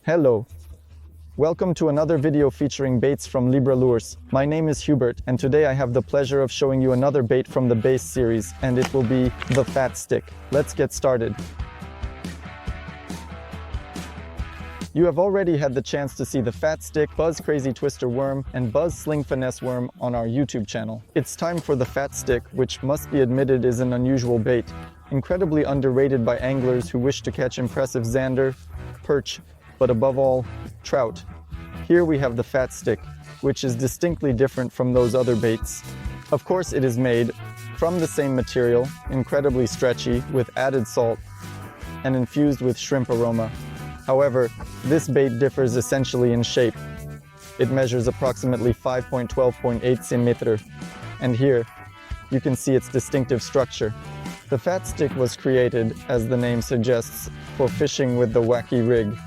Hello. Welcome to another video featuring baits from Libra Lures. My name is Hubert, and today I have the pleasure of showing you another bait from the base series, and it will be the Fat Stick. Let's get started. You have already had the chance to see the Fat Stick, Buzz Crazy Twister Worm, and Buzz Sling Finesse Worm on our YouTube channel. It's time for the Fat Stick, which must be admitted is an unusual bait, incredibly underrated by anglers who wish to catch impressive zander, perch, but above all, trout. Here we have the Fat Stick, which is distinctly different from those other baits. Of course, it is made from the same material, incredibly stretchy, with added salt, and infused with shrimp aroma. However, this bait differs essentially in shape. It measures approximately 5.12.8 cm, and here you can see its distinctive structure. The Fat Stick was created, as the name suggests, for fishing with the Wacky rig,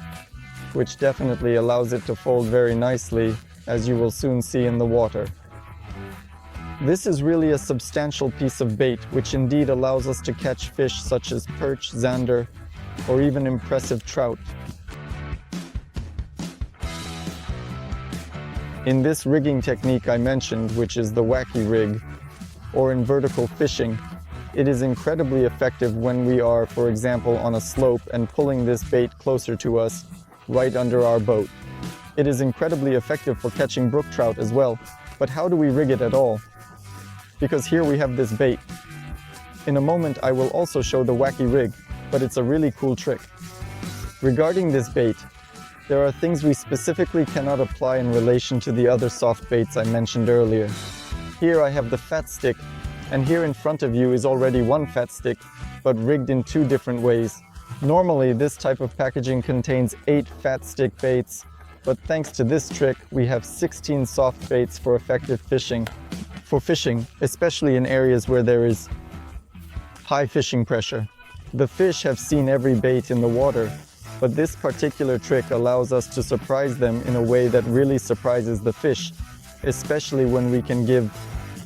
which definitely allows it to fold very nicely, as you will soon see in the water. This is really a substantial piece of bait, which indeed allows us to catch fish such as perch, zander, or even impressive trout. In this rigging technique I mentioned, which is the Wacky rig, or in vertical fishing, it is incredibly effective when we are, for example, on a slope and pulling this bait closer to us, right under our boat. It is incredibly effective for catching brook trout as well. But how do we rig it at all? Because here we have this bait. In a moment I will also show the Wacky rig, but it's a really cool trick. Regarding this bait, there are things we specifically cannot apply in relation to the other soft baits I mentioned earlier. Here I have the Fat Stick, and here in front of you is already one Fat Stick, but rigged in two different ways. Normally this type of packaging contains 8 Fat Stick baits, but thanks to this trick we have 16 soft baits for effective fishing. For fishing, especially in areas where there is high fishing pressure. The fish have seen every bait in the water, but this particular trick allows us to surprise them in a way that really surprises the fish, especially when we can give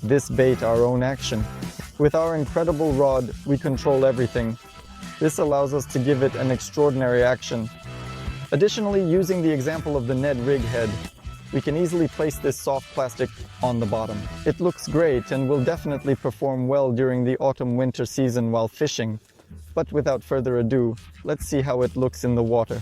this bait our own action. With our incredible rod, we control everything. This allows us to give it an extraordinary action. Additionally, using the example of the Ned rig head, we can easily place this soft plastic on the bottom. It looks great and will definitely perform well during the autumn-winter season while fishing. But without further ado, let's see how it looks in the water.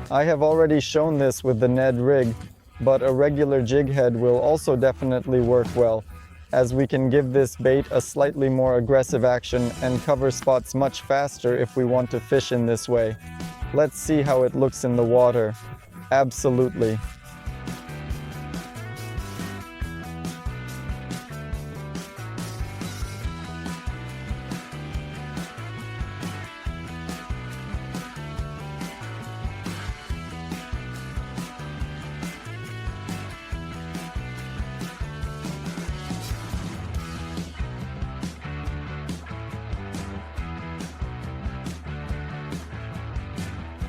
I have already shown this with the Ned rig, but a regular jig head will also definitely work well, as we can give this bait a slightly more aggressive action and cover spots much faster if we want to fish in this way. Let's see how it looks in the water. Absolutely.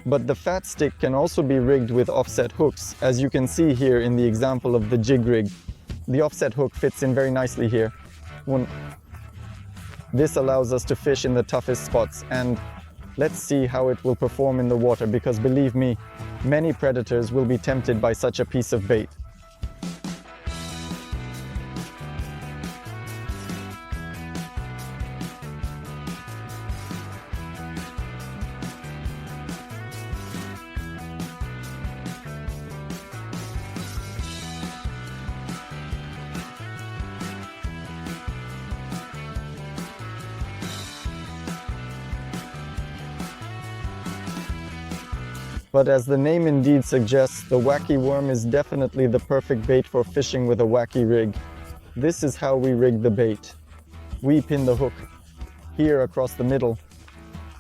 But the Fat Stick can also be rigged with offset hooks, as you can see here in the example of the jig rig. The offset hook fits in very nicely here. This allows us to fish in the toughest spots, and let's see how it will perform in the water, because believe me, many predators will be tempted by such a piece of bait. But as the name indeed suggests, the Wacky worm is definitely the perfect bait for fishing with a Wacky rig. This is how we rig the bait. We pin the hook here across the middle,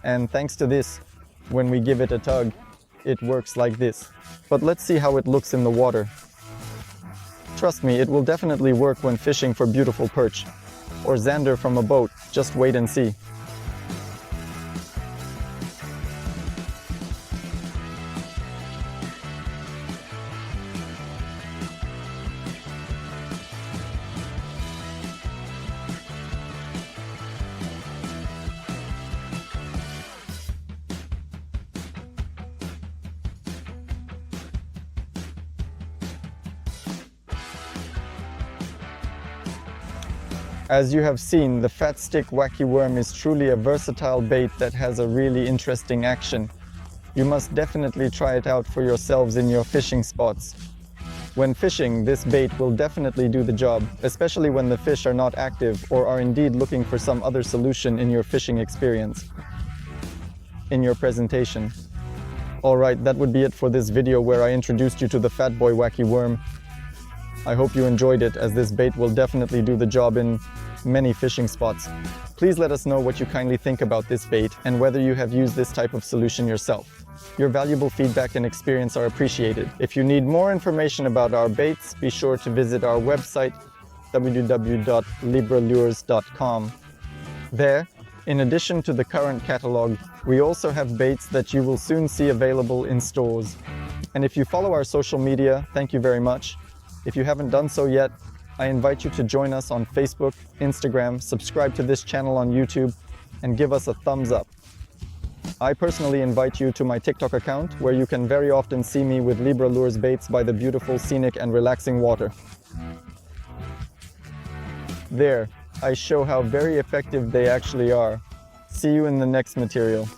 and thanks to this, when we give it a tug, it works like this. But let's see how it looks in the water. Trust me, it will definitely work when fishing for beautiful perch, or zander from a boat. Just wait and see. As you have seen, the fat stick wacky worm is truly a versatile bait that has a really interesting action. You must definitely try it out for yourselves in your fishing spots. When fishing, this bait will definitely do the job, especially when the fish are not active or are indeed looking for some other solution in your fishing experience, in your presentation. Alright, that would be it for this video where I introduced you to the fat boy wacky worm. I hope you enjoyed it, as this bait will definitely do the job in many fishing spots. Please let us know what you kindly think about this bait and whether you have used this type of solution yourself. Your valuable feedback and experience are appreciated. If you need more information about our baits, be sure to visit our website www.libralures.com. There, in addition to the current catalog, we also have baits that you will soon see available in stores. And if you follow our social media, thank you very much. If you haven't done so yet, I invite you to join us on Facebook, Instagram, subscribe to this channel on YouTube, and give us a thumbs up. I personally invite you to my TikTok account, where you can very often see me with Libra lures baits by the beautiful, scenic, and relaxing water. There, I show how very effective they actually are. See you in the next material.